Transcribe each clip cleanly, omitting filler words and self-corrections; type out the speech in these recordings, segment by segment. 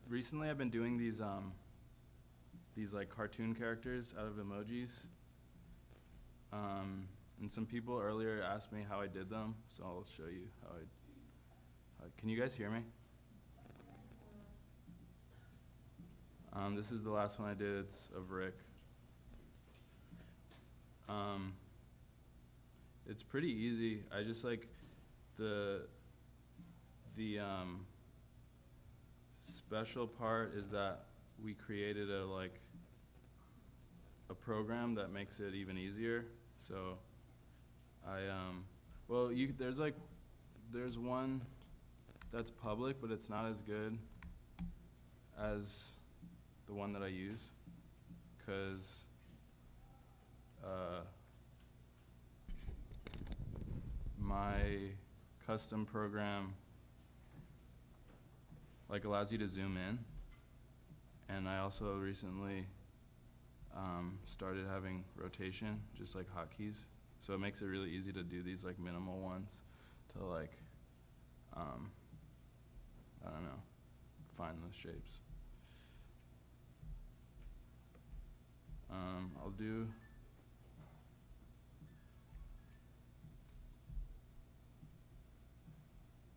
recently I've been doing these like cartoon characters out of emojis. And some people earlier asked me how I did them, so I'll show you how can you guys hear me? This is the last one I did. It's of Rick. It's pretty easy. I just like the special part is that we created a program that makes it even easier. So there's one that's public, but it's not as good as the one that I use, because my custom program allows you to zoom in, and I also recently started having rotation, just like hotkeys, so it makes it really easy to do these minimal ones to I don't know, find the shapes.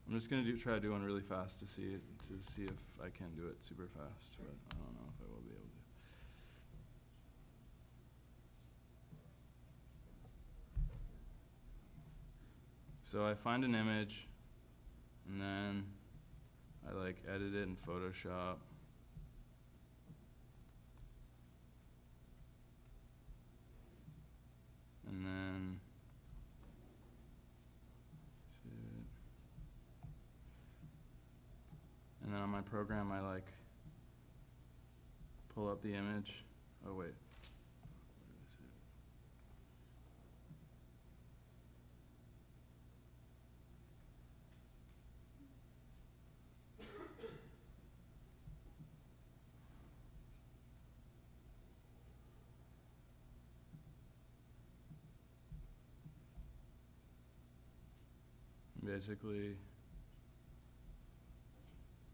I'm just gonna try to do one really fast to see if I can do it super fast, but I don't know if I will be able to. So I find an image, and then I edit it in Photoshop. And then on my program I pull up the image. Oh wait. Where is it? Basically,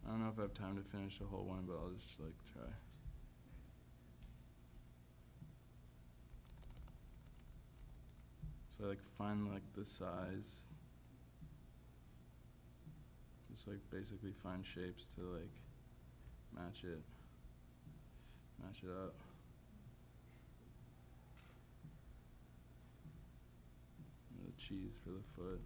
I don't know if I have time to finish the whole one, but I'll just try. So I find the size, just basically find shapes to match it up. The cheese for the foot.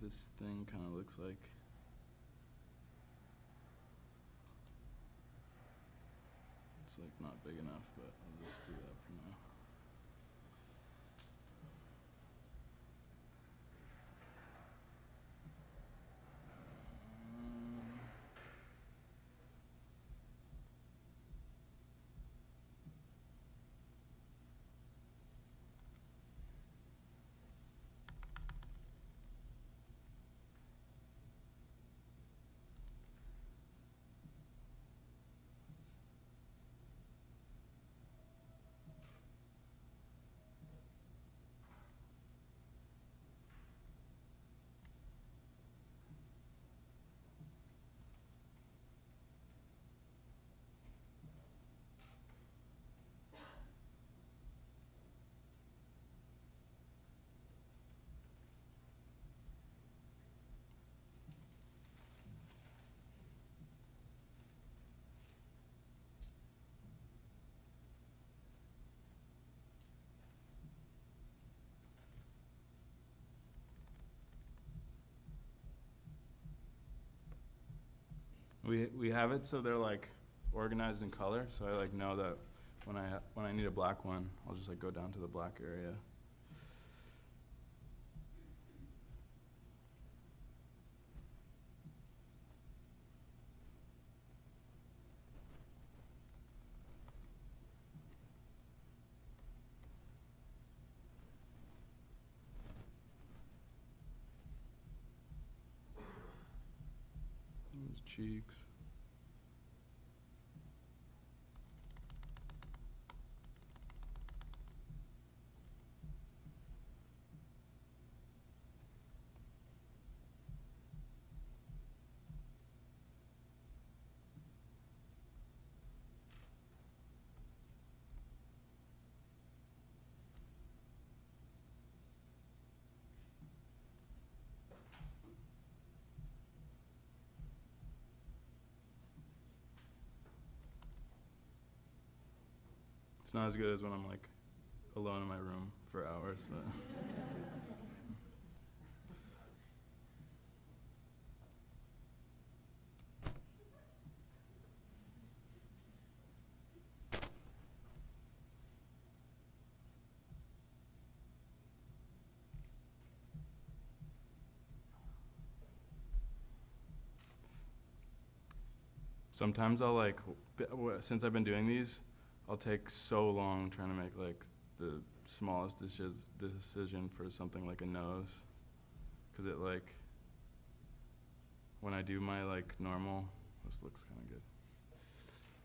This thing kind of looks like it's not big enough, but I'll just do that for now. We have it so they're organized in color, so I know that when I need a black one, I'll just go down to the black area. Cheeks. It's not as good as when I'm like alone in my room for hours, but. Sometimes I'll like, since I've been doing these, I'll take so long trying to make like the smallest decision for something like a nose. Cause it like, when I do my like normal, this looks kind of good.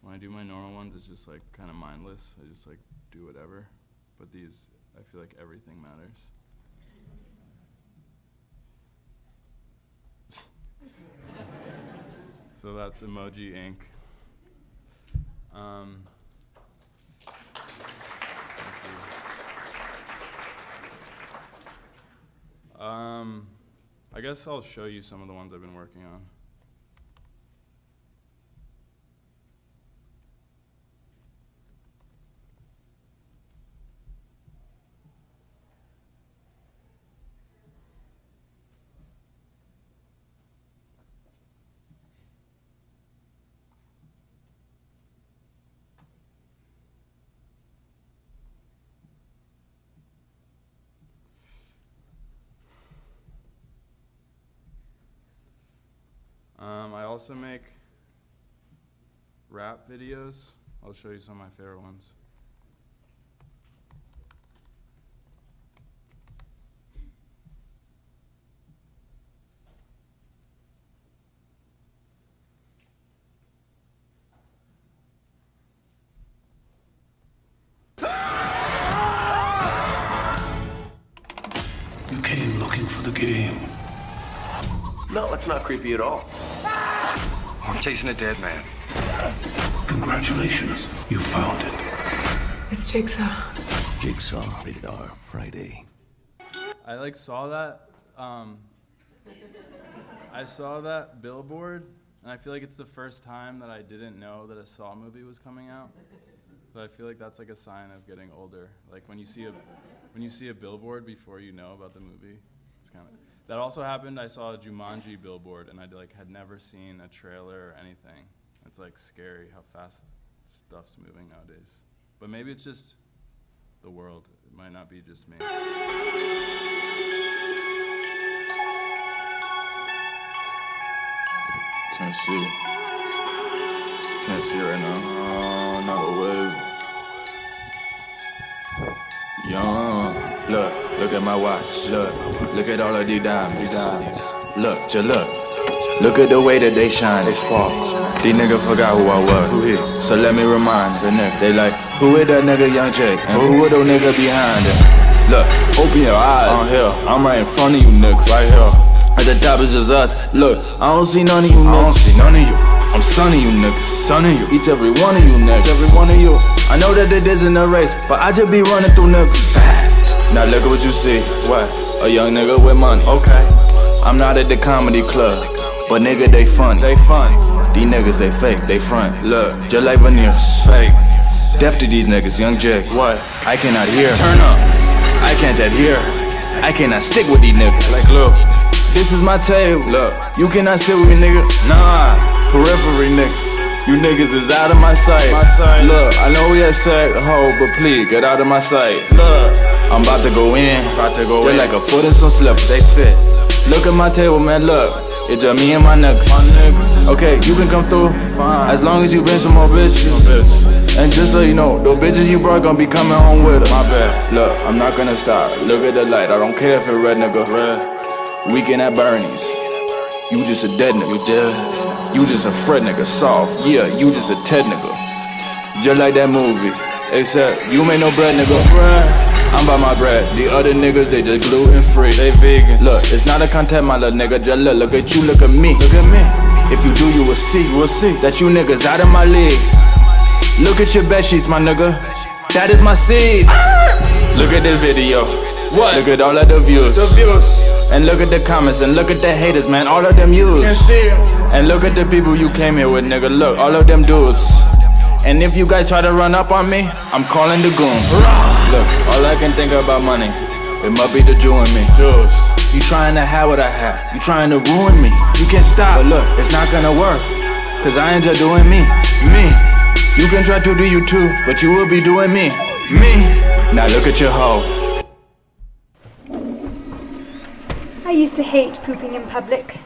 When I do my normal ones, it's just like kind of mindless. I just like do whatever. But these, I feel like everything matters. So that's Emoji Inc. I guess I'll show you some of the ones I've been working on. I also make rap videos. I'll show you some of my favorite ones. You came looking for the game. No, it's not creepy at all. I'm chasing a dead man. Congratulations, you found it. It's Jigsaw. Jigsaw, rated R, Friday. I like saw that. I saw that billboard, and I feel like it's the first time that I didn't know that a Saw movie was coming out. So I feel like that's like a sign of getting older. Like when you see a billboard before you know about the movie, it's kind of. That also happened. I saw a Jumanji billboard, and I like had never seen a trailer or anything. It's like scary how fast stuff's moving nowadays. But maybe it's just the world. It might not be just me. Can't see. Can't see right now. Oh, not a wave. Young, look at my watch, look at all of these diamonds, look at the way that they shine, they spark. These niggas forgot who I was, who he? So let me remind the nigga, they like, who is that nigga Young Jake, and who is those nigga behind it? Look, open your eyes, I'm here, I'm right in front of you niggas, right here. At the top is just us, look, I don't see none of you niggas, I don't see none of you. I'm son of you niggas, son of you. Each every one of you niggas, every one of you. I know that it isn't a race, but I just be running through niggas fast. Now look at what you see. What? A young nigga with money. Okay. I'm not at the comedy club, but nigga they funny. They funny. These niggas they fake, they front. Look, just like veneers. Fake. Deaf to these niggas, Young Jake. What? I cannot hear. Turn up. I can't adhere. I cannot stick with these niggas. Like look, this is my table. Look, you cannot sit with me, nigga. Nah. Periphery niggas, you niggas is out of my sight. Look, I know we had said ho, but please get out of my sight. Look, I'm about to go in, just like a foot in some slippers, they fit. Look at my table, man, look, it's just me and my niggas. Okay, you can come through, fine, as long as you bring some more bitches. And just so you know, those bitches you brought gon' be coming home with us. My bad, look, I'm not gonna stop, look at the light, I don't care if it's red, nigga. Weekend at Bernie's, you just a dead nigga, you dead. You just a fret nigga, soft, yeah, you just a Ted nigga. Just like that movie, except you made no bread nigga. I'm by my bread, the other niggas they just gluten free. They vegans. Look, it's not a contest my little nigga, just look at you, look at me. Look at me. If you do you will see that you niggas out of my league. Look at your bed sheets my nigga, that is my seed. Look at this video, what? Look at all of the views. And look at the comments and look at the haters, man, all of them used. And look at the people you came here with, nigga, look, all of them dudes. And if you guys try to run up on me, I'm calling the goons. Look, all I can think about money, it must be the Jew in me. You trying to have what I have, you trying to ruin me. You can't stop, but look, it's not gonna work, cause I enjoy doing me. You can try to do you too, but you will be doing me. Now look at your hoe. I used to hate pooping in public.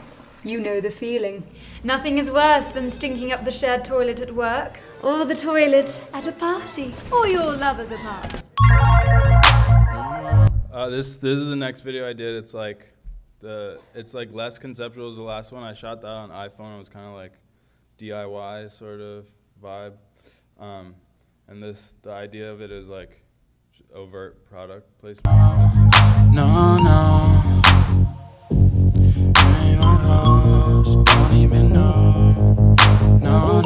You know the feeling. Nothing is worse than stinking up the shared toilet at work, or the toilet at a party, or your lovers apart. This is the next video I did. It's like less conceptual as the last one. I shot that on iPhone. It was kind of like DIY sort of vibe. And the idea of it is like overt product placement. No. Don't even know. No.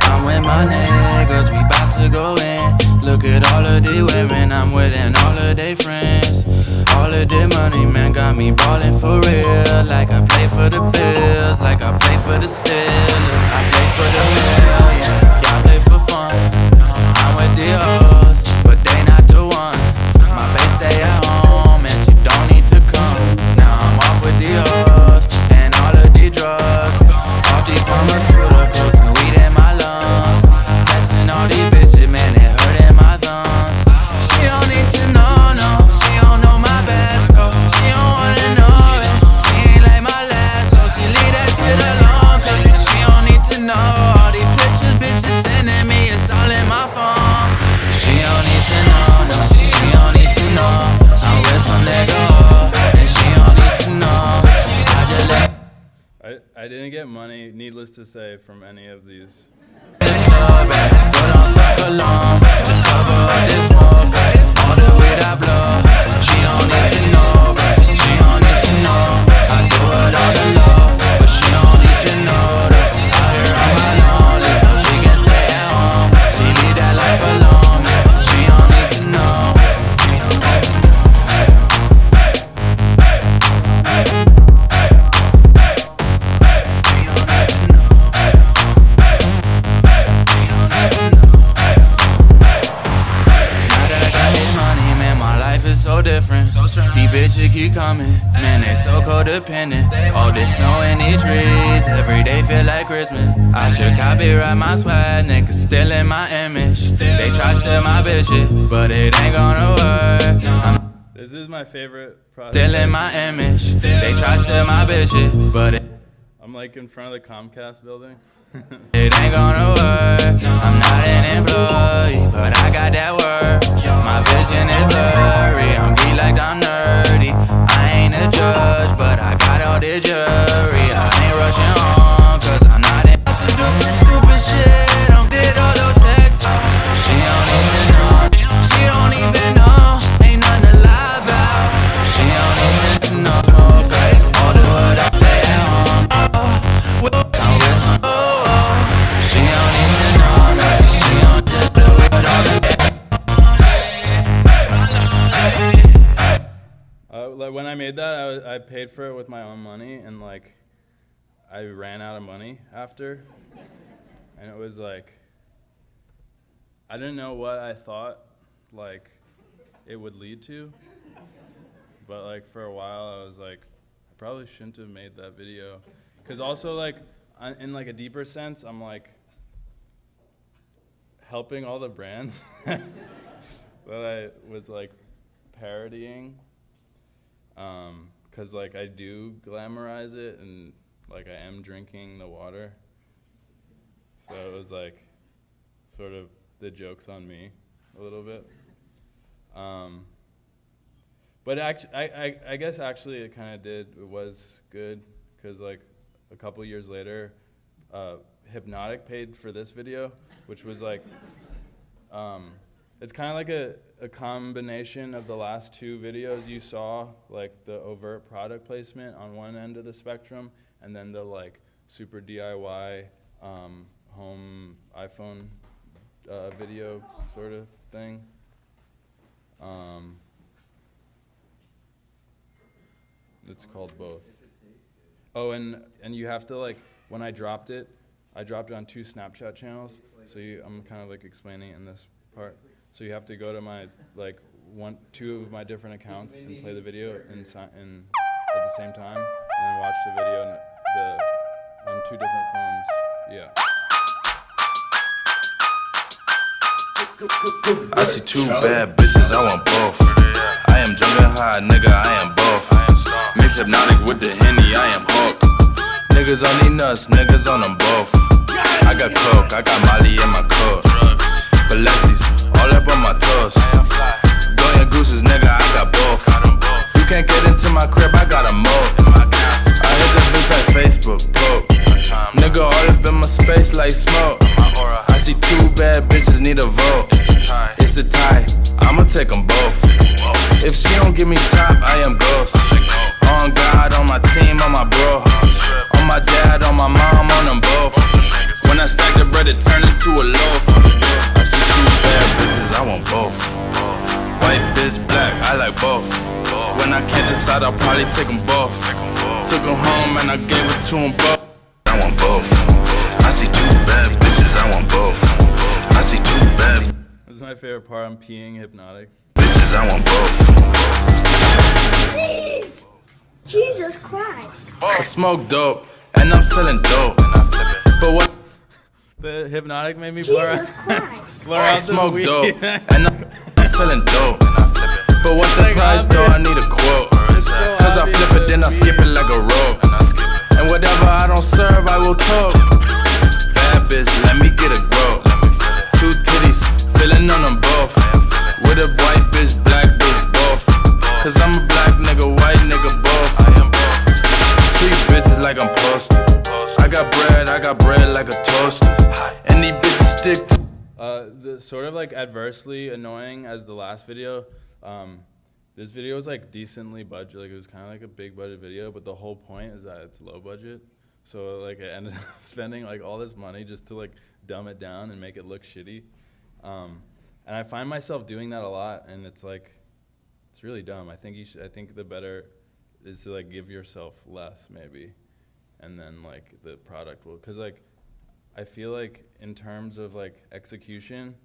I'm with my niggas, we bout to go in. Look at all of the women I'm with and all of they friends. All of the money, man, got me ballin' for real. Like I play for the Bills, like I play for the Steelers. I play for the millions, y'all play for fun. I'm with the hoes, but they not the one. My bae stay at home and she don't need to come. Now I'm off with the hoes and all of the drugs. Off these pharmaceuticals and weed in my lungs. Testing all these bitches, man, it hurt in my thumbs. She don't need to know, no. She don't know my best code. She don't wanna know it. She ain't like my last, so she leave that shit alone. Cause she don't need to know all these pictures bitches sending me. It's all in my phone. She don't need to know, no. She don't need to know. I'm with some nigga, and she don't need to know. I just let. I didn't get money, needless to say, from any of these. Put on some cologne, cover up this smoke, all the weed I blow. She don't need to know, she don't need to know. I do it on the low, but she don't need to know. Out here on my lonely, so she can stay at home. She leave that life alone, she don't need to know. So different, these bitches keep coming, man, they so codependent. All this snow in these trees, every day feel like Christmas. I should copyright my swag, niggas stealing my image. They try to steal my bitches, but it ain't gonna work. This is my favorite product. Stealing my image, they try to steal my bitches, but I'm like in front of the Comcast building. It ain't gonna work. I'm not an employee, but I got that work. My vision is blurry. I'm geek like I'm nerdy. I ain't a judge, but I got all the jury. I ain't rushing home, cause I'm not in to do some stupid shit. Don't get all those texts. She don't need to know. She don't even know. Ain't nothing to lie about. She don't need to know. Smoke crack, all the wood I stay at home. I'm with some. She don't need to know, no. She don't just do it all the like when I made that, I paid for it with my own money, and like I ran out of money after, and it was like I didn't know what I thought like it would lead to, but like for a while I was like I probably shouldn't have made that video, because also like in like a deeper sense I'm like helping all the brands that I was like parodying, cause like I do glamorize it and like I am drinking the water, so it was like sort of the joke's on me a little bit, but I guess actually it kind of it was good, cause like a couple years later Hypnotic paid for this video, which was like, it's kind of like a combination of the last two videos you saw, like the overt product placement on one end of the spectrum, and then the like super DIY home iPhone video sort of thing. It's called both. Oh, and you have to like, when I dropped it, I dropped it on 2 Snapchat channels. So I'm kind of like explaining it in this part. So you have to go to my like 2 of my different accounts and play the video in at the same time, and then watch the video on 2 different phones. Yeah. I see 2 bad bitches, I want both. I am drunk and high, nigga, I am both. Mix hypnotic with the Henny, I am Hulk. Niggas on these nuts, niggas on them both. I got coke, I got Molly in my coat. Balenci's, all up on my toes. Going gooses, nigga, I got both. You can't get into my crib, I got a moat. I hit the bitch like Facebook, poke. Nigga, all up in my space like smoke. I see 2 bad bitches need a vote. It's a tie, I'ma take them both. If she don't give me top, I am ghost. On God, on my team, on my bro. On my dad, on my mom, on them both. When I stack the bread, it turn into a loaf. I see 2 bad bitches, I want both. White bitch, black, I like both. When I can't decide, I'll probably take them both. Took them home and I gave it to them both. I want both. I see 2 bad bitches, I want both. I see 2 bad. This is my favorite part. I'm peeing hypnotic. Bitches, I want both. Please! Jesus Christ. I smoke dope, and I'm selling dope. But what? The hypnotic made me blur Jesus Christ. blur I out the smoke weed. dope, and I'm selling dope. But what the Like, price though? I need a quote. so Cause I flip it, then I skip it like a rope. And whatever I don't serve, I will talk. Bad bitch, let me get a grow. 2 titties, feeling on them both. With a white bitch, black bitch, both. Cause I'm a black nigga, white nigga, both. Treat bitches like I'm posted. I got bread like a toaster. And these bitches stick to The sort of like adversely annoying as the last video. This video was like decently budget, like it was kind of like a big budget video, but the whole point is that it's low budget. So like I ended up spending like all this money just to like dumb it down and make it look shitty. And I find myself doing that a lot, and it's like, it's really dumb. I think the better is to like give yourself less maybe, and then like the product will, cause like I feel like in terms of like execution,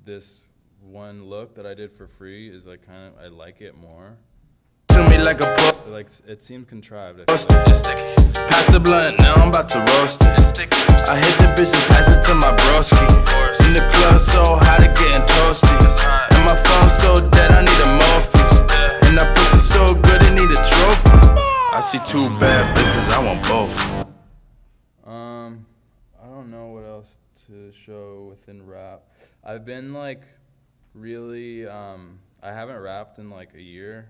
this one look that I did for free is like kind of, I like it more. me like a pro. Like it seemed contrived. Pass the blunt, now I'm about to roast it. I hit the bitch and pass it to my broski. In the club so hot it getting toasty. And my phone so dead I need a Morphe. And that pussy so good it need a trophy. I see 2 bad bitches, I want both. I don't know what else to show within rap. I've been like really, I haven't rapped in like a year,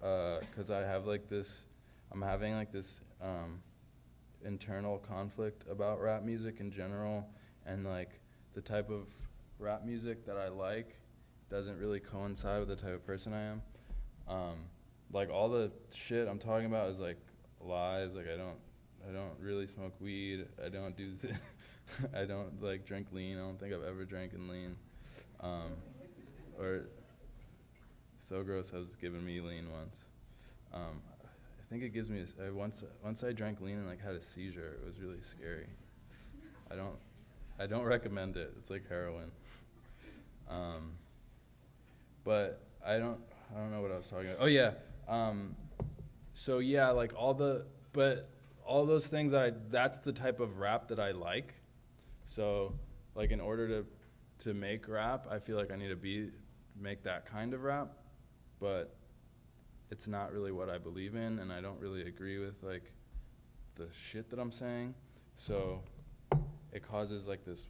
cause I have like this, I'm having like this, internal conflict about rap music in general, and like the type of rap music that I like doesn't really coincide with the type of person I am. Like all the shit I'm talking about is like lies. Like I don't really smoke weed. I don't do I don't like drink lean. I don't think I've ever drank in lean. Or So Gross has given me lean once. I think it gives me once I drank lean and like had a seizure. It was really scary. I don't recommend it. It's like heroin. But I don't know what I was talking about. Oh yeah. So yeah, like all those things that's the type of rap that I like. So like in order to make rap, I feel like I need to make that kind of rap, but it's not really what I believe in, and I don't really agree with like the shit that I'm saying. So it causes like this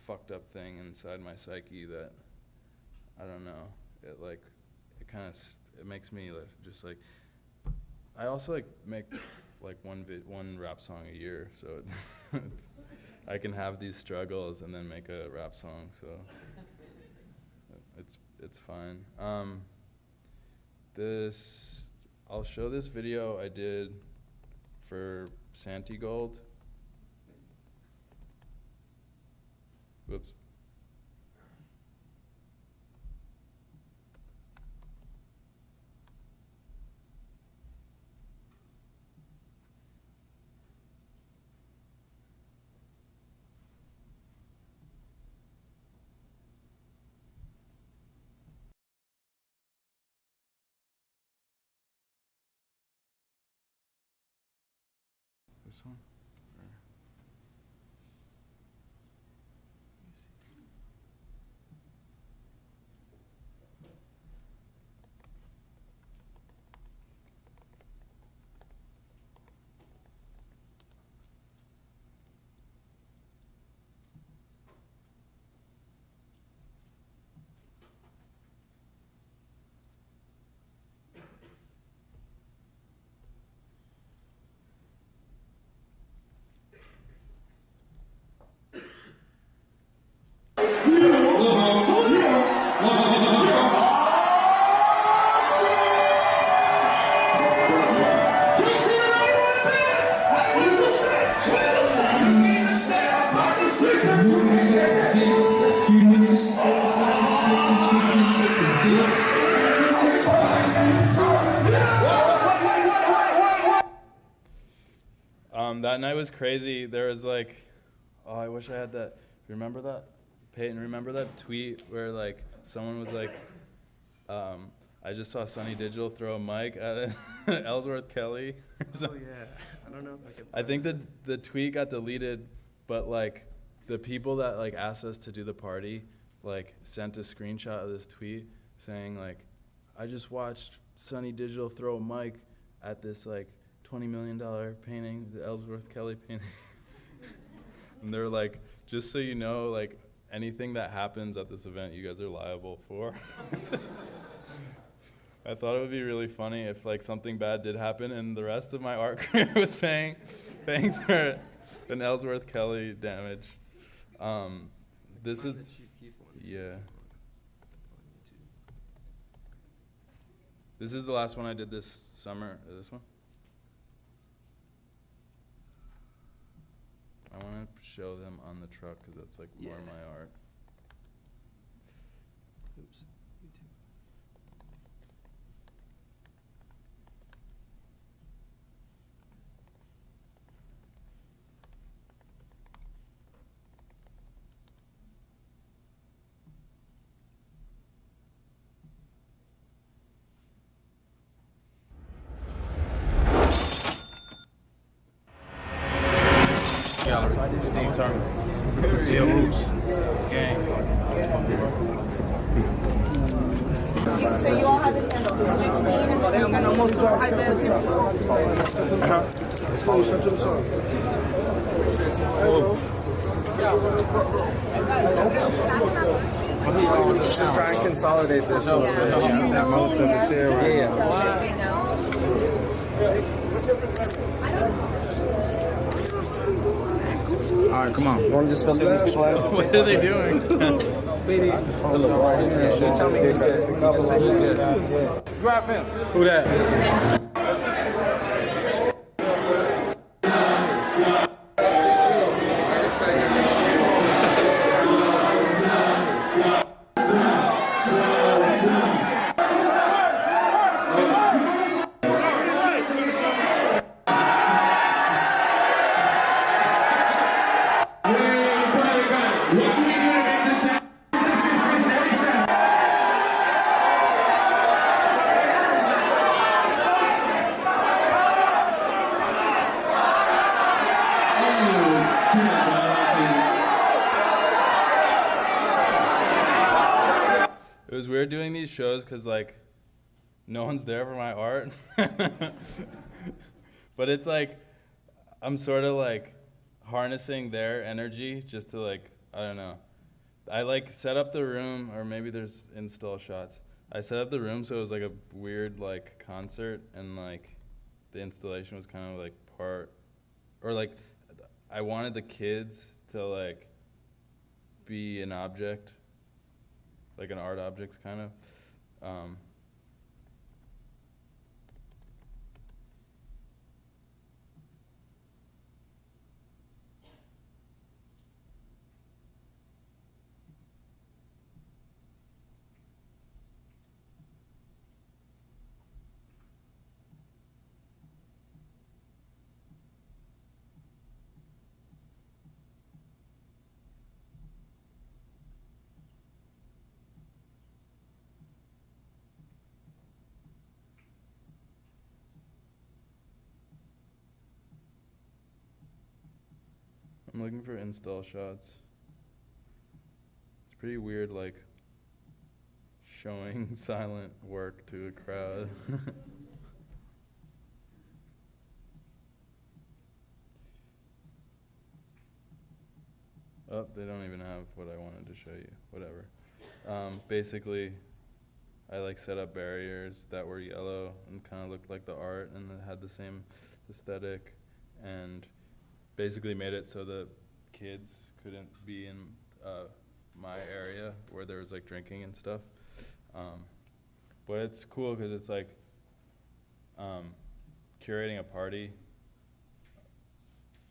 fucked up thing inside my psyche that I don't know. It makes me just like. I also like make like one rap song a year, so I can have these struggles and then make a rap song. So it's fine. I'll show this video I did for Santigold. Whoops. This one? Or- That night was crazy. There was like, oh, I wish I had that. Remember that? Peyton, remember that tweet where like someone was like, I just saw Sunny Digital throw a mic at Ellsworth Kelly. Oh yeah, I don't know if I can. I think that the tweet got deleted, but like the people that like asked us to do the party like sent a screenshot of this tweet saying like, I just watched Sunny Digital throw a mic at this like $20 million painting, the Ellsworth Kelly painting. And they're like, just so you know, like anything that happens at this event, you guys are liable for. I thought it would be really funny if like something bad did happen and the rest of my art career was paying for an Ellsworth Kelly damage. This is, yeah. This is the last one I did this summer. This one? I want to show them on the truck because that's like more of my art. Oops. You too. So you all have this handle. 15. Just try and consolidate this a little bit. That most of it's here. All right, come on. You want to just fill these people out? What are they doing? Grab him. Who that? It was weird doing these shows because like no one's there for my art. But it's like I'm sort of like harnessing their energy just to like, I don't know. I like set up the room, or maybe there's install shots. I set up the room so it was like a weird like concert, and like the installation was kind of like part, or like I wanted the kids to like be an object, like an art object kind of. I'm looking for install shots. It's pretty weird, like, showing silent work to a crowd. Oh, they don't even have what I wanted to show you. Whatever. Basically, I like set up barriers that were yellow and kind of looked like the art and it had the same aesthetic, and basically made it so that kids couldn't be in my area where there was like drinking and stuff. But it's cool because it's like curating a party,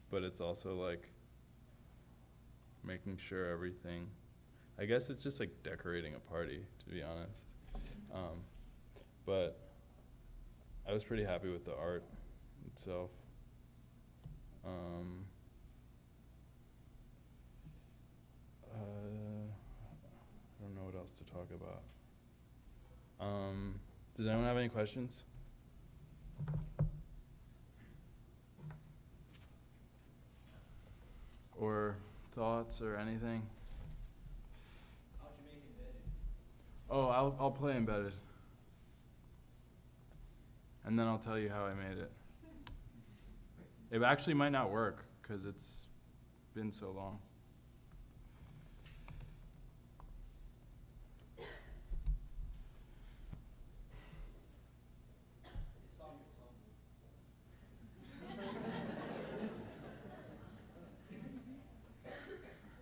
but it's also like making sure everything, I guess it's just like decorating a party, to be honest. But I was pretty happy with the art itself. I don't know what else to talk about. Does anyone have any questions? Or thoughts or anything? How'd you make Embedded? Oh, I'll play Embedded. And then I'll tell you how I made it. It actually might not work because it's been so long. It's on your tongue.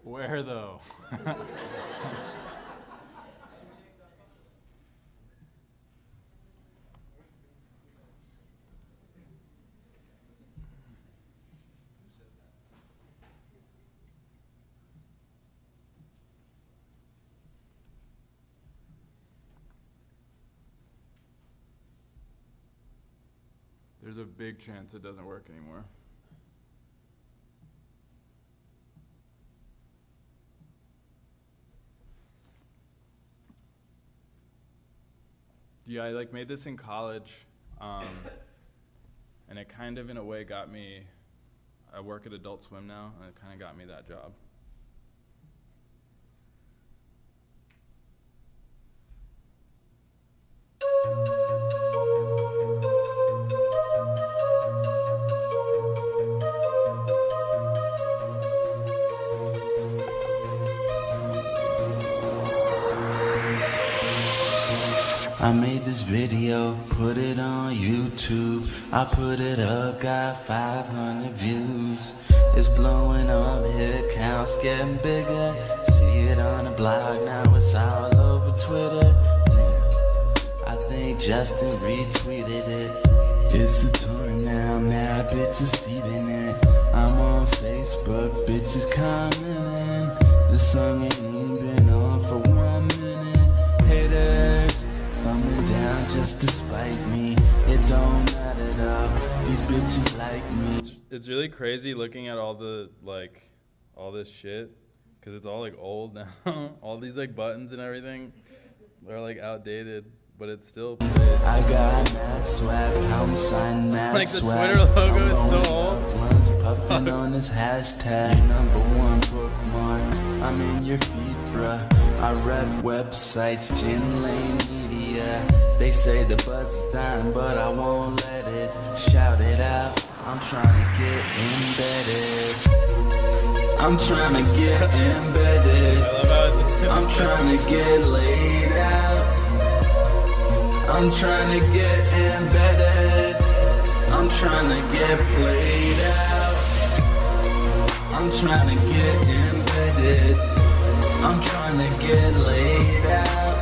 Where though? There's a big chance it doesn't work anymore. Yeah, I like made this in college, and it kind of in a way got me, I work at Adult Swim now, and it kind of got me that job. I made this video, put it on YouTube. I put it up, got 500 views. It's blowing up, hit counts getting bigger. See it on the blog, now it's all over Twitter. Damn, I think Justin retweeted it. It's a tour now, now bitches seeing it. I'm on Facebook, bitches commenting. The song ain't even been on for 1 minute. Haters coming down just to spite me. It don't matter though, these bitches like me. It's really crazy looking at all the, like, all this shit, because it's all, like, old now. All these, like, buttons and everything are, like, outdated, but it's still played. I got mad swag, I'm signing mad Like, the swag. Twitter logo is so old. Blunts puffing on this hashtag, #1 bookmark. I'm in your feed, bruh. I rep websites, Gin Lane Media. They say the buzz is dying, but I won't let it. Shout it out. I'm trying to get embedded. I'm trying to get embedded. I'm trying to get laid out. I'm trying to get embedded. I'm trying to get played out. I'm trying to get embedded. I'm trying to get laid out.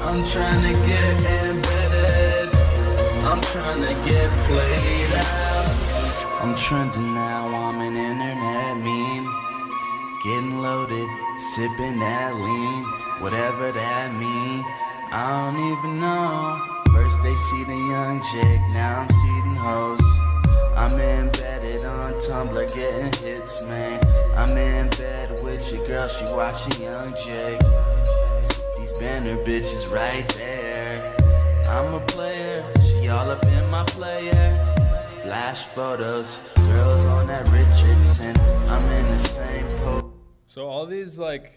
I'm trying to get embedded. I'm trying to get played out. I'm trending now, I'm an internet meme. Getting loaded, sipping that lean. Whatever that mean, I don't even know. First they see the young chick, now I'm seeding hoes. I'm embedded on Tumblr getting hits, man. I'm in bed with your girl, she watching Young Jake. These banner bitches right there. I'm a player, she all up in my player. Flash photos, girl girls on that Richardson. I'm in the same pose. So all these like,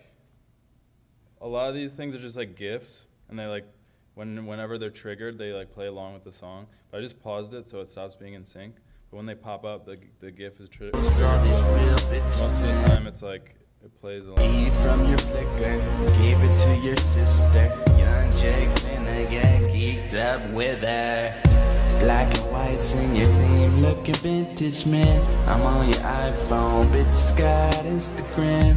a lot of these things are just like GIFs, and they like, whenever they're triggered, they like play along with the song. But I just paused it so it stops being in sync. But when they pop up, the GIF is triggered. Most of the time, it's like it plays along. Eat from your flicker, gave it to your sister. Young Jake finna get geeked up with her. Black and whites in your theme, looking vintage, man. I'm on your iPhone, bitch got Instagram.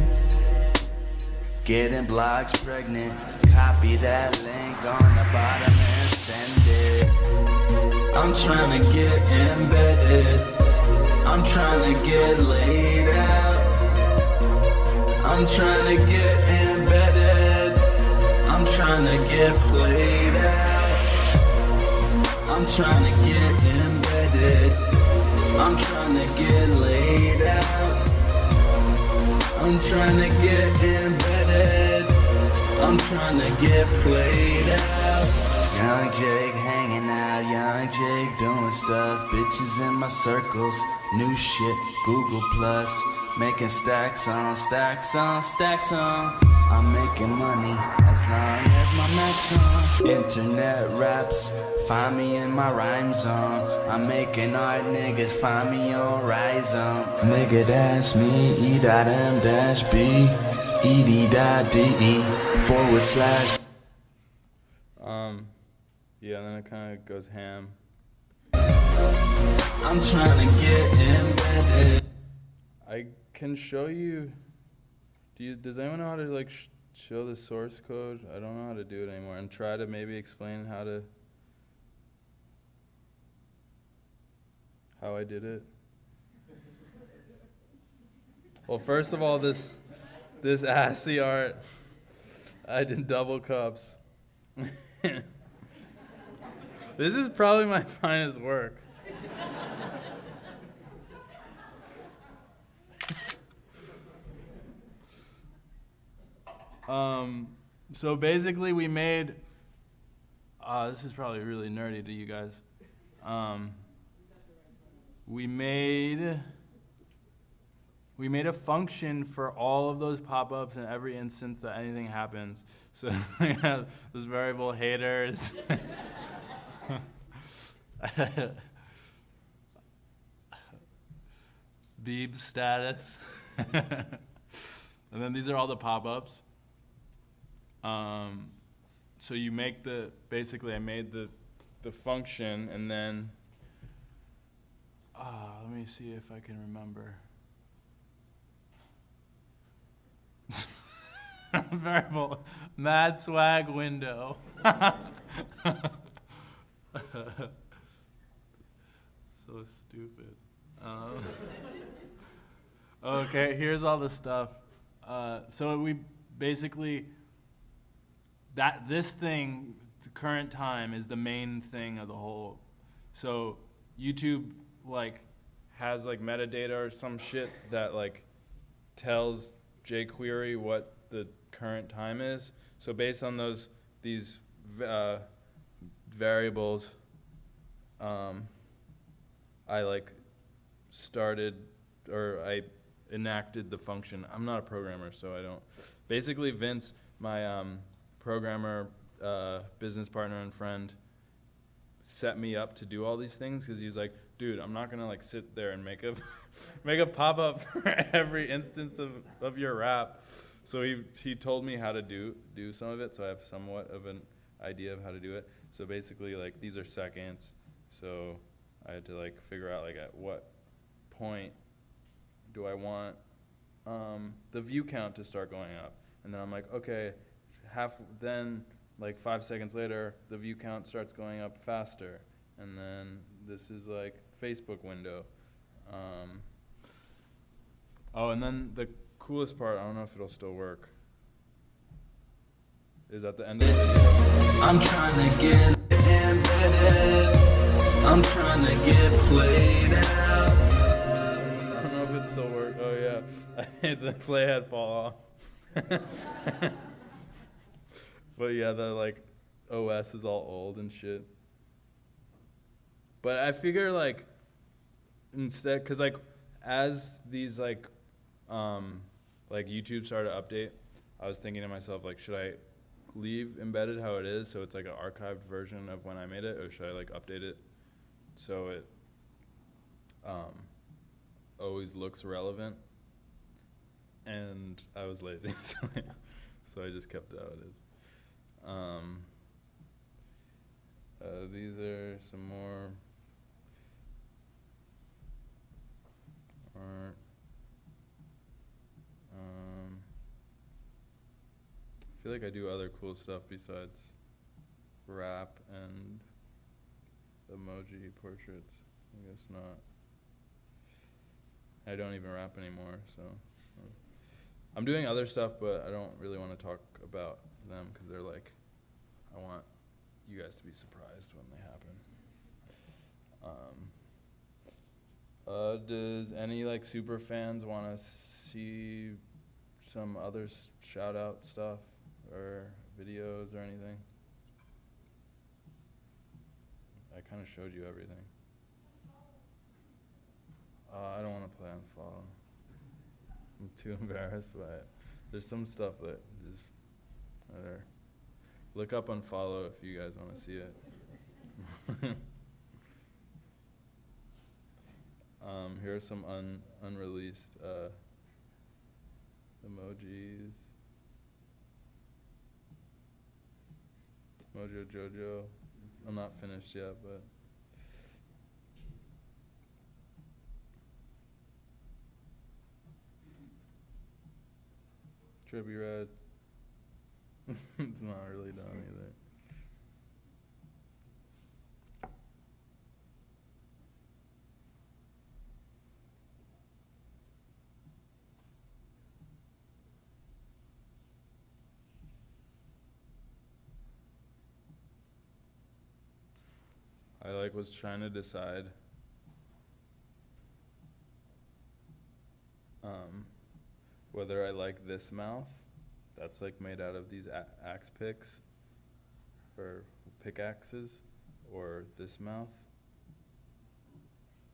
Getting blogs pregnant, copy that link on the bottom and send it. I'm trying to get embedded, I'm trying to get laid out. I'm trying to get embedded, I'm trying to get played out. I'm trying to get embedded, I'm trying to get laid out. I'm trying to get embedded, I'm trying to get played out. Young Jake hanging out, young Jake doing stuff. Bitches in my circles, new shit, Google Plus. Making stacks on, stacks on, stacks on. I'm making money as long as my max on. Internet raps, find me in my rhyme zone. I'm making art, niggas find me on Rhizome. Nigga that's me, E.M-B, E.D.D.E / Yeah, and then it kind of goes ham. I'm trying to get embedded. I can show you. Does anyone know how to like show the source code? I don't know how to do it anymore, and try to maybe explain how I did it. Well, first of all, this assy art, I did double cups. This is probably my finest work. So basically we made, this is probably really nerdy to you guys. We made a function for all of those pop-ups in every instance that anything happens. So we have this variable haters. Beeb status. And then these are all the pop-ups. So you make basically I made the function, and then, let me see if I can remember. Variable mad swag window. So stupid. Okay, here's all the stuff. So we basically, this thing, the current time, is the main thing of the whole. So YouTube like has like metadata or some shit that like tells jQuery what the current time is. So based on these variables, I like started, or I enacted the function. I'm not a programmer, so I don't. Basically, Vince, my programmer, business partner and friend, set me up to do all these things because he's like, dude, I'm not gonna like sit there and make a make a pop-up for every instance of your rap. So he told me how to do some of it, so I have somewhat of an idea of how to do it. So basically, like, these are seconds, so I had to like figure out like at what point do I want the view count to start going up, and then I'm like, okay, then like 5 seconds later the view count starts going up faster, and then this is like Facebook window. Oh, and then the coolest part, I don't know if it'll still work, is at the end of the video. I'm trying to get embedded, I'm trying to get played out. I don't know if it still works. Oh yeah, I made the playhead fall off. But yeah, the like OS is all old and shit. But I figure like instead, cause like as these like YouTube started to update, I was thinking to myself, like, should I leave embedded how it is, so it's like an archived version of when I made it, or should I like update it so it always looks relevant? And I was lazy, so I just kept it how it is. These are some more art. I feel like I do other cool stuff besides rap and emoji portraits. I guess not. I don't even rap anymore, so I'm doing other stuff, but I don't really want to talk about them because they're like, I want you guys to be surprised when they happen. Does any like super fans want to see some other shout out stuff or videos or anything? I kind of showed you everything. I don't want to play on follow. I'm too embarrassed by it. There's some stuff that just there. Look up Unfollow if you guys want to see it. Here are some unreleased emojis. Mojo Jojo. I'm not finished yet, but Trippy Red. It's not really done either. I was trying to decide whether I like this mouth that's like made out of these axe picks or pickaxes, or this mouth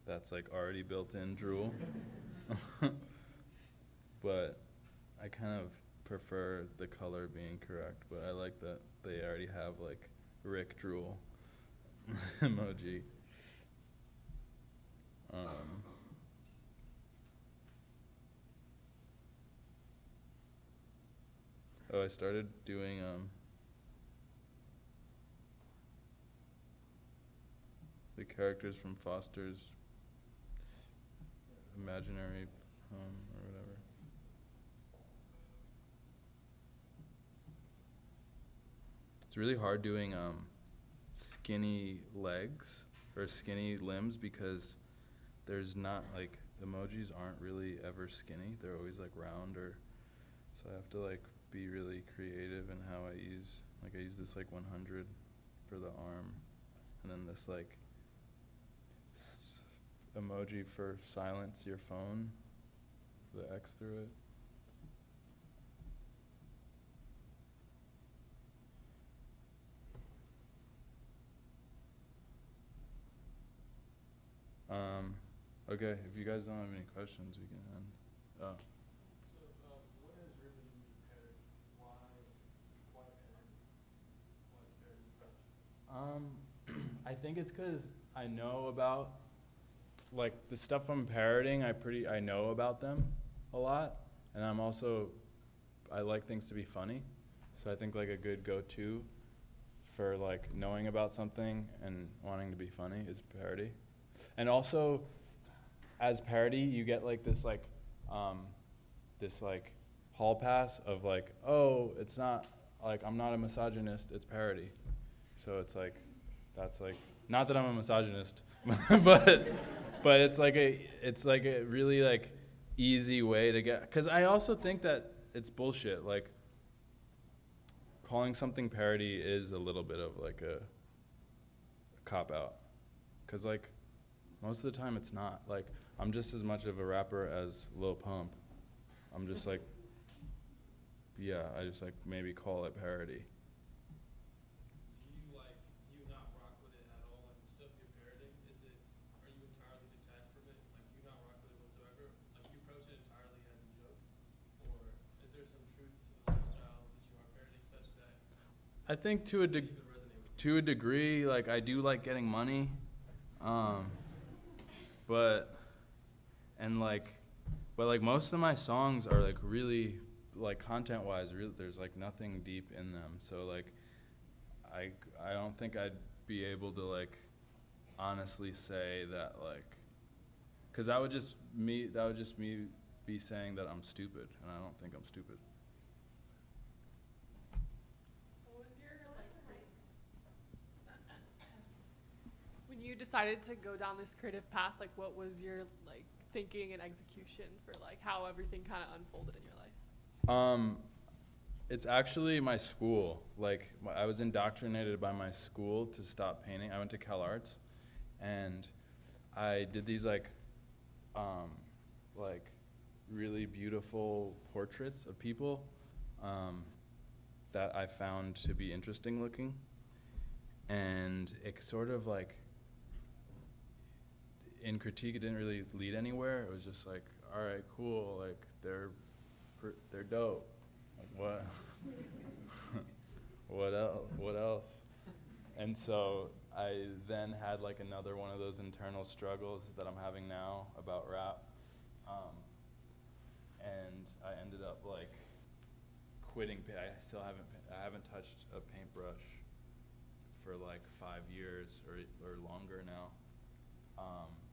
that's like already built in drool. But I kind of prefer the color being correct, but I like that they already have like Rick drool emoji. I started doing the characters from Foster's Imaginary Home or whatever. It's really hard doing skinny legs or skinny limbs because there's not like emojis aren't really ever skinny. They're always like round, or so I have to like be really creative in how I use this like 100 for the arm, and then this like emoji for silence your phone, the X through it. Okay, if you guys don't have any questions, we can end. Oh. So, what is your reason to parody? Why parody? I think it's because I know about, like, the stuff I'm parodying, I know about them a lot, and I like things to be funny, so I think like a good go-to for like knowing about something and wanting to be funny is parody. And also, as parody, you get like this hall pass of like, oh, it's not like I'm not a misogynist, it's parody. So it's like, that's like, not that I'm a misogynist, but it's like a really like easy way to get, because I also think that it's bullshit. Like, calling something parody is a little bit of like a cop out, because like most of the time it's not. Like, I'm just as much of a rapper as Lil Pump. I'm just like, yeah, I just like maybe call it parody. Do you not rock with it at all? Like the stuff you're parodying, are you entirely detached from it? Like, do you not rock with it whatsoever, I think to a degree, like I do like getting money, but most of my songs are like really like content-wise, really, there's like nothing deep in them. So like, I don't think I'd be able to like honestly say that like, cause that would just me be saying that I'm stupid, and I don't think I'm stupid. What was your when you decided to go down this creative path, like what was your like thinking and execution for like how everything kind of unfolded in your life? It's actually my school. Like I was indoctrinated by my school to stop painting. I went to Cal Arts, and I did these like really beautiful portraits of people that I found to be interesting looking, and it sort of like in critique it didn't really lead anywhere. It was just like, all right, cool, like they're dope. Like what? What else? And so I then had like another one of those internal struggles that I'm having now about rap. And I ended up like quitting. I haven't touched a paintbrush for like 5 years or longer now.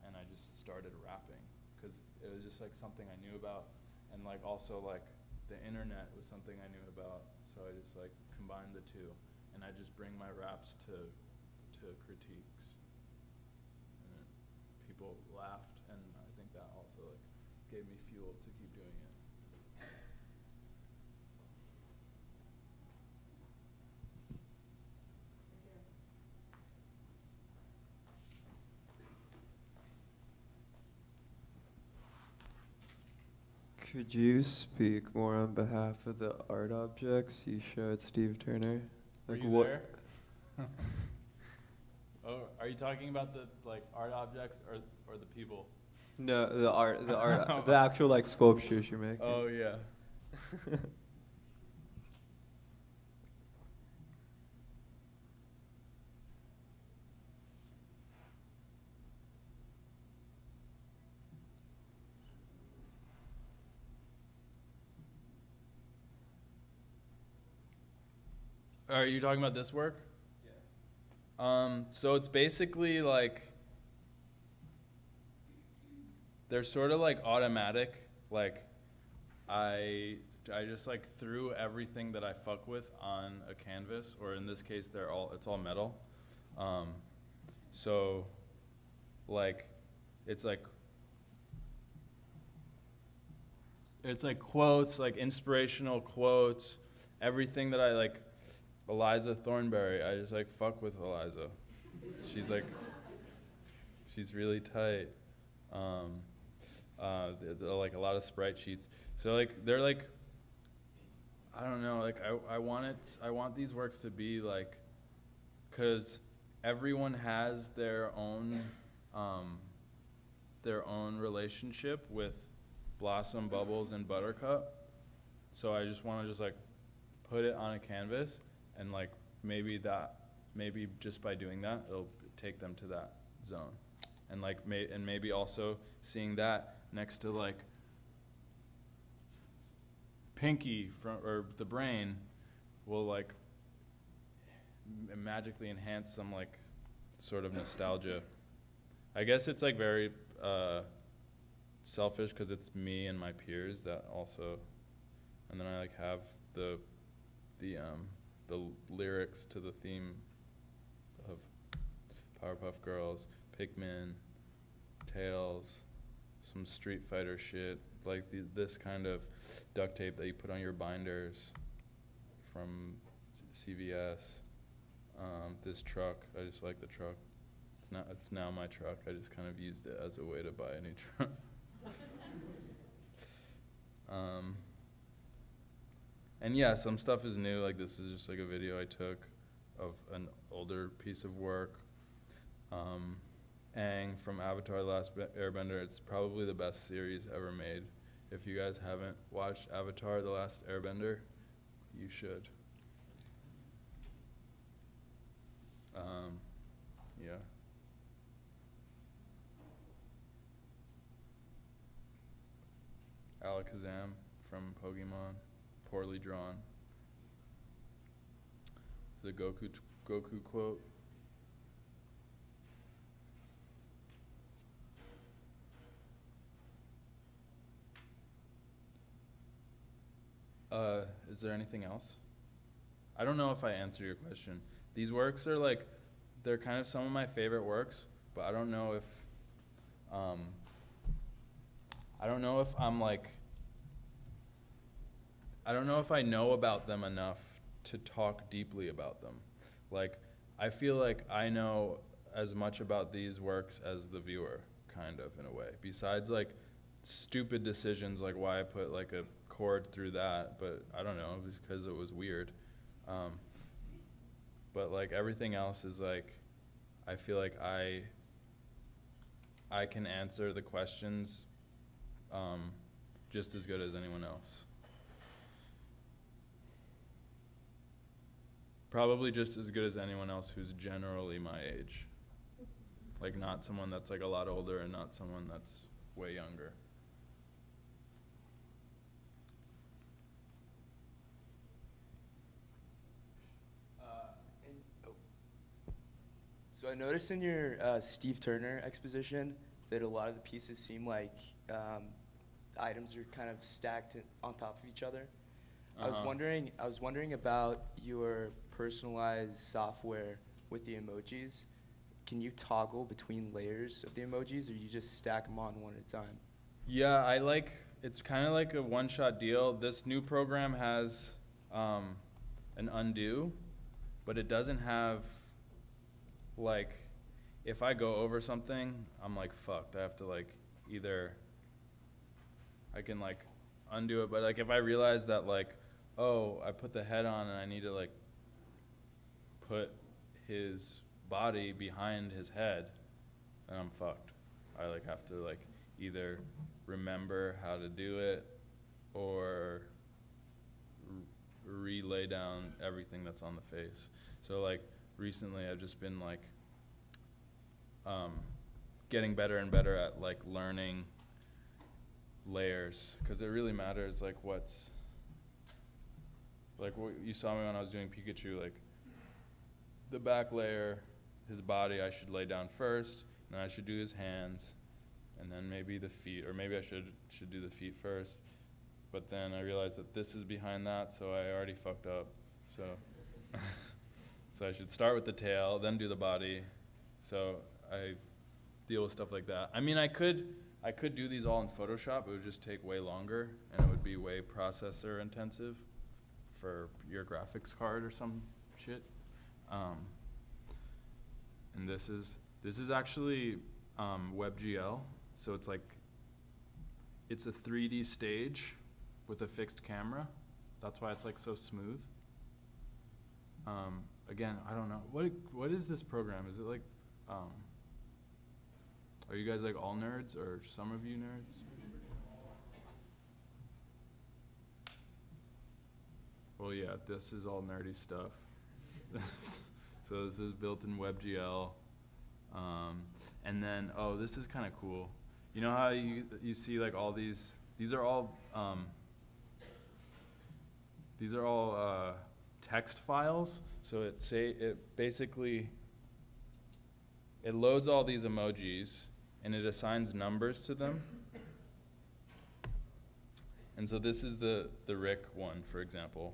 And I just started rapping because it was just like something I knew about, and like also like the internet was something I knew about. So I just like combined the two, and I just bring my raps to critiques, and people laughed, and I think that also like gave me fuel to keep doing it. Could you speak more on behalf of the art objects you showed Steve Turner? Like what? There? Oh, are you talking about the like art objects or the people? No, the art, the actual like sculptures you're making. Oh yeah. Are you talking about this work? Yeah. So it's basically like they're sort of like automatic. Like I just like threw everything that I fuck with on a canvas, or in this case, it's all metal. So like it's like quotes, like inspirational quotes, everything that I like. Eliza Thornberry, I just like fuck with Eliza. She's really tight. They're like a lot of sprite sheets. So like they're like, I don't know, like I want these works to be like, cause everyone has their own relationship with Blossom, Bubbles, and Buttercup. So I just want to just like put it on a canvas. And like maybe just by doing that, it'll take them to that zone, and like maybe also seeing that next to like Pinky or the brain will like magically enhance some like sort of nostalgia. I guess it's like very selfish because it's me and my peers that also, and then I like have the lyrics to the theme of Powerpuff Girls, Pikmin, Tails, some Street Fighter shit, like this kind of duct tape that you put on your binders from CVS. This truck, I just like the truck. It's now my truck. I just kind of used it as a way to buy a new truck. And yeah, some stuff is new, like this is just like a video I took of an older piece of work. Aang from Avatar: The Last Airbender, it's probably the best series ever made. If you guys haven't watched Avatar: The Last Airbender, you should. Yeah. Alakazam from Pokemon, poorly drawn. The Goku quote. Is there anything else? I don't know if I answered your question. These works are like, they're kind of some of my favorite works, but I don't know if, I don't know if I'm like, I don't know if I know about them enough to talk deeply about them. Like, I feel like I know as much about these works as the viewer, kind of, in a way. Besides, like, stupid decisions, like why I put, like, a chord through that, but I don't know, it was because it was weird. But, like, everything else is, like, I feel like I can answer the questions just as good as anyone else. Probably just as good as anyone else who's generally my age. Like, not someone that's, like, a lot older and not someone that's way younger. So I noticed in your Steve Turner exposition that a lot of the pieces seem like items are kind of stacked on top of each other. I was wondering about your personalized software with the emojis. Can you toggle between layers of the emojis, or you just stack them on one at a time? Yeah, it's kind of like a one-shot deal. This new program has an undo, but it doesn't have, like, if I go over something, I'm like fucked. I have to, like, either I can, like, undo it, but, like, if I realize that, like, oh, I put the head on and I need to, like, put his body behind his head, then I'm fucked. I, like, have to, like, either remember how to do it or relay down everything that's on the face. So, like, recently I've just been, like, getting better and better at, like, learning layers, because it really matters, like, what's, like, what you saw me when I was doing Pikachu, like, the back layer, his body, I should lay down first, and then I should do his hands, and then maybe the feet, or maybe I should do the feet first, but then I realized that this is behind that, so I already fucked up, so so I should start with the tail, then do the body, so I deal with stuff like that. I mean, I could do these all in Photoshop, it would just take way longer, and it would be way processor intensive for your graphics card or some shit. And this is actually WebGL, so it's like, it's a 3D stage with a fixed camera. That's why it's, like, so smooth. Again, I don't know. What is this program? Is it like, are you guys, like, all nerds, or some of you nerds? Well, yeah, this is all nerdy stuff. So this is built in WebGL. And then, oh, this is kind of cool. You know how you see, like, all these are all text files. So it basically loads all these emojis and it assigns numbers to them. And so this is the Rick one, for example.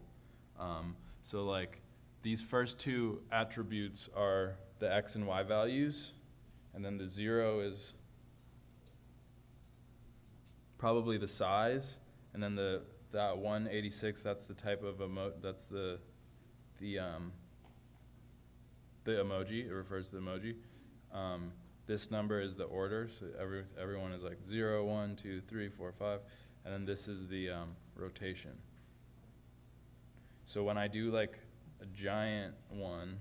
So, like, these first two attributes are the X and Y values, and then the 0 is probably the size, and then that 186, that's the type of that's the emoji. It refers to the emoji. This number is the order, so everyone is like 0, 1, 2, 3, 4, 5, and then this is the rotation. So when I do, like, a giant one,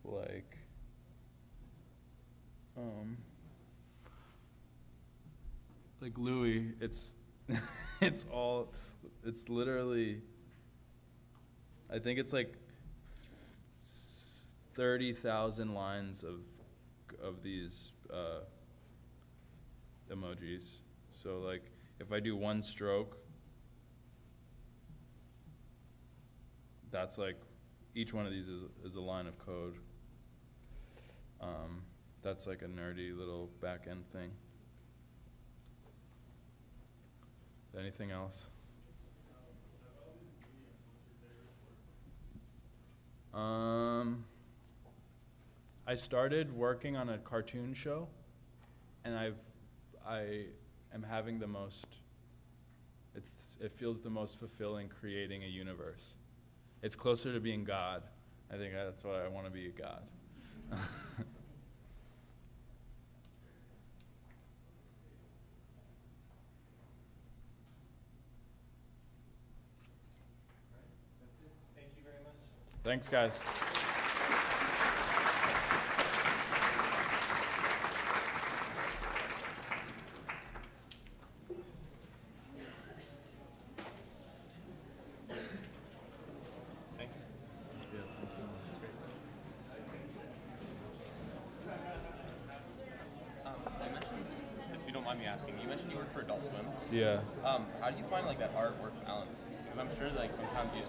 like, like Louis, it's it's literally, I think it's like 30,000 lines of these emojis. So like if I do one stroke, that's like each one of these is a line of code. That's like a nerdy little back end thing. Anything else? I started working on a cartoon show, and I am having the most. It feels the most fulfilling creating a universe. It's closer to being God. I think that's what I want to be, a God. Thank you very much. Thanks, guys. Thanks. I mentioned, if you don't mind me asking, you mentioned you work for Adult Swim. Yeah. How do you find like that art-work balance? Because I'm sure like sometimes you